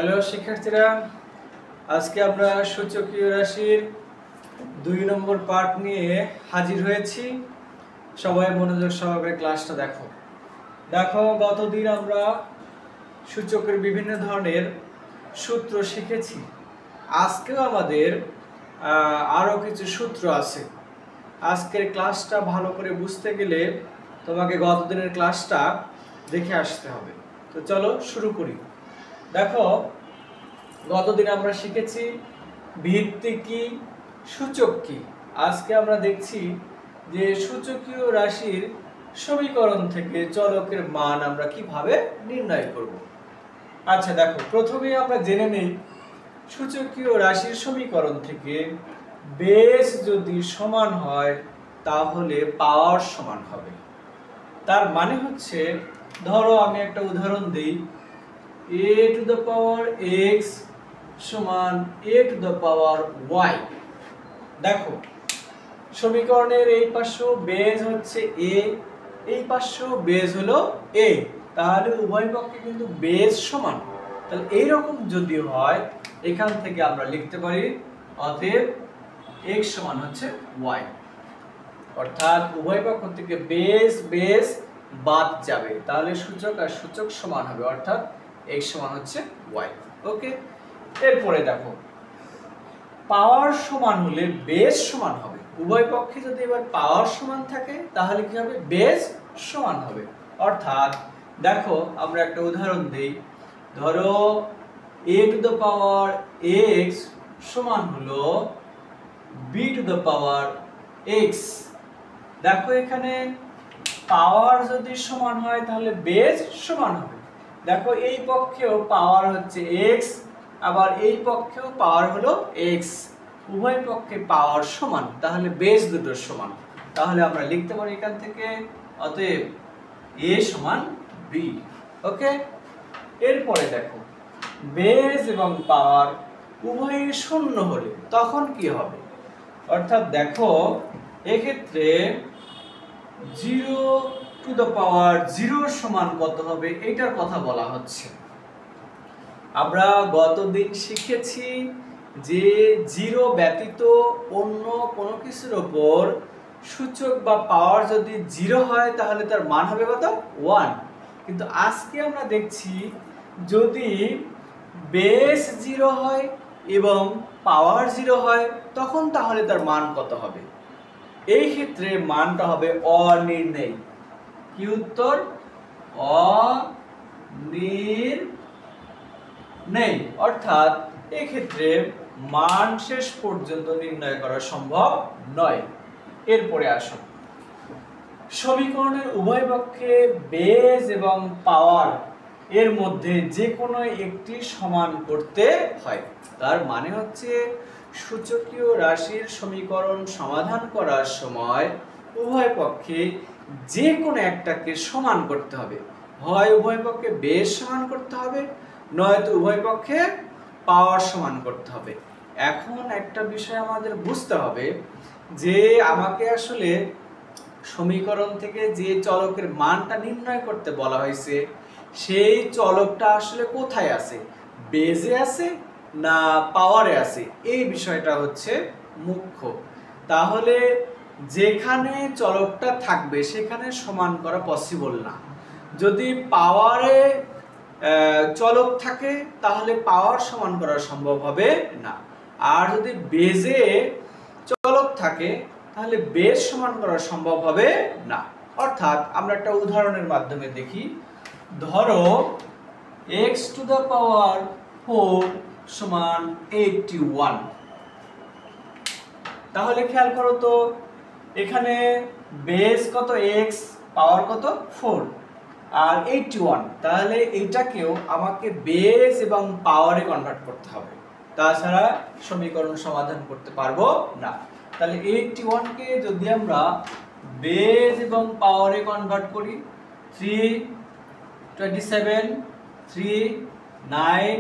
Hello শিক্ষার্থীরা, আজকে আমরা সূচকীয় রাশির 2 নম্বর পার্ট নিয়ে হাজির হয়েছি। সবাই মনোযোগ সহকারে ক্লাসটা দেখো। গতদিন আমরা সূচকের বিভিন্ন ধরনের সূত্র শিখেছি। আজকেও আমাদের আরও কিছু সূত্র আছে। আজকের ক্লাসটা ভালো করে বুঝতে গেলে তোমাকে গতদিনের ক্লাসটা দেখে আসতে হবে। তো চলো শুরু করি। দেখো, গতদিন আমরা শিখেছি ভিত্তি কি, সূচক কি। আজকে আমরা দেখছি যে সূচকীয় রাশির সমীকরণ থেকে চলকের মান আমরা কিভাবে নির্ণয় করব। আচ্ছা দেখো, প্রথমে আমরা জেনে নেই সূচকীয় রাশির সমীকরণ থেকে বেস যদি সমান হয় তাহলে পাওয়ার সমান হবে। তার মানে হচ্ছে, ধরো আমি একটা উদাহরণ দিই, a to the power x সমান a to the power y। দেখো, সমীকরণের এই পাশে বেস হচ্ছে a, এই পাশে বেস হলো a, তাহলে উভয় পক্ষে কিন্তু বেস সমান। তাহলে এইরকম যদি হয়, এখান থেকে আমরা লিখতে পারি অতএব x সমান হচ্ছে y, অর্থাৎ উভয় পক্ষ থেকে বেস বেস বাদ যাবে, তাহলে সূচক আর সূচক সমান হবে, অর্থাৎ x সমান হচ্ছে y। ওকে, এরপরে দেখো, পাওয়ার সমান হলে বেস সমান হবে। উভয় পক্ষে যদি এবার পাওয়ার সমান থাকে তাহলে কি হবে, বেস সমান হবে। অর্থাৎ দেখো, আমরা একটা উদাহরণ দেই, ধরো a to the power x সমান হলো b to the power x। দেখো, এখানে পাওয়ার যদি সমান হয় তাহলে বেস সমান হবে। দেখো, এই পক্ষেও পাওয়ার হচ্ছে x, আবার এই পক্ষেও পাওয়ার হলো x, উভয় পক্ষে পাওয়ার সমান, তাহলে বেস দুটো সমান। তাহলে আমরা লিখতে পারি এখান থেকে অতএব a সমান b। ওকে, এরপরে দেখো, বেস এবং পাওয়ার উভয়ই শূন্য হলে তখন কি হবে। অর্থাৎ দেখো, এক্ষেত্রে 0 to the power 0 সমান কত হবে এটার কথা বলা হচ্ছে। আমরা গতদিন শিখেছি যে 0 ব্যতীত অন্য কোনো কিছুর উপর সূচক বা পাওয়ার যদি 0 হয় তাহলে তার মান হবে কত, 1। কিন্তু আজকে আমরা দেখছি যদি বেস 0 হয় এবং পাওয়ার 0 হয় তখন তাহলে তার মান কত হবে। এই ক্ষেত্রে মানটা হবে অনির্ণেয়। কি উত্তর, অনির্ণেয়। অর্থাৎ এই ক্ষেত্রে মান শেষ পর্যন্ত নির্ণয় করা সম্ভব নয়। এরপরে আসুন, সমীকরণের উভয় পক্ষে বেস এবং পাওয়ার এর মধ্যে যে কোনো একটি সমান করতে হয়। তার মানে হচ্ছে, সূচকীয় রাশির সমীকরণ সমাধান করার সময় উভয় পক্ষে যে কোনো একটাকে সমান করতে হবে। হয় উভয় পক্ষে বেস সমান করতে হবে, নয়তো উভয় পক্ষে পাওয়ার সমান করতে হবে। এখন একটা বিষয় আমাদের বুঝতে হবে যে আমাকে আসলে সমীকরণ থেকে যে চলকের মানটা নির্ণয় করতে বলা হয়েছে সেই চলকটা আসলে কোথায় আছে, বেসে আছে না পাওয়ারে আছে, এই বিষয়টা হচ্ছে মুখ্য। তাহলে যেখানে চলকটা থাকবে সেখানে সমান করা পসিবল না। যদি পাওয়ারে চলক থাকে তাহলে পাওয়ার সমান করা সম্ভব হবে না, আর যদি বেজে চলক থাকে তাহলে বেস সমান করা সম্ভব হবে না। অর্থাৎ আমরা একটা উদাহরণের মাধ্যমে দেখি, ধরো x to the power 4 সমান 81। তাহলে খেয়াল করো তো, এখানে বেস কত x, পাওয়ার কত 4 আর 81, তাহলে এইটাকেও আমাকে বেস এবং পাওয়ারে কনভার্ট করতে হবে, তাছাড়া সমীকরণ সমাধান করতে পারবো না। তাহলে 81 কে যদি আমরা বেস এবং পাওয়ারে কনভার্ট করি, 3 27 3 9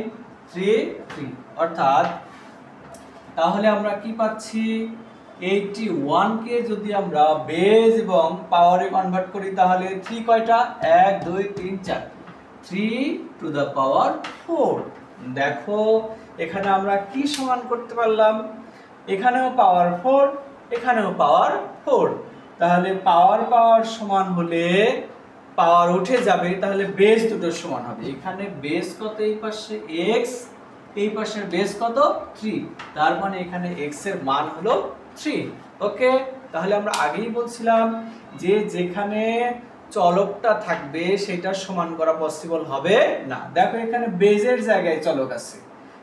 3 3, অর্থাৎ তাহলে আমরা কি পাচ্ছি, 81 কে যদি আমরা বেস এবং পাওয়ারে কনভার্ট করি তাহলে 3 কয়টা, 1 2 3 4, 3 to the power 4। দেখো এখানে আমরা কি সমান করতে পারলাম, এখানেও পাওয়ার 4, এখানেও পাওয়ার 4, তাহলে পাওয়ার পাওয়ার সমান হলে পাওয়ার উঠে যাবে, তাহলে বেস দুটো সমান হবে। এখানে বেস কত, এই পাশে x, এই পাশের বেস কত 3, তার মানে এখানে x এর মান হলো 3। ওকে, তাহলে আমরা আগেই বলছিলাম যে যেখানে চলকটা থাকবে সেটা সমান করা পসিবল হবে না। দেখো এখানে বেজের জায়গায় চলক আছে,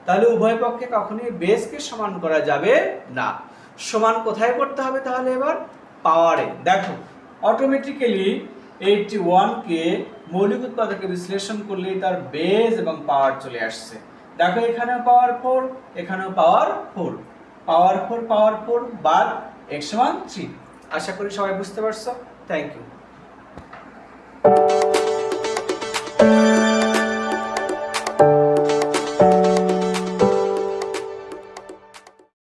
তাহলে উভয় পক্ষে কখনোই বেসকে সমান করা যাবে না। সমান কোথায় করতে হবে তাহলে এবার পাওয়ারে। দেখো অটোমেটিক্যালি 81 কে মৌলিক উৎপাদকে বিশ্লেষণ করলে তার বেস এবং পাওয়ার চলে আসছে। দেখো এখানেও পাওয়ার 4, এখানেও পাওয়ার 4, পাওয়ার 4 বাদ x সমান 3। আশা করি সবাই বুঝতে পারছো। Thank you.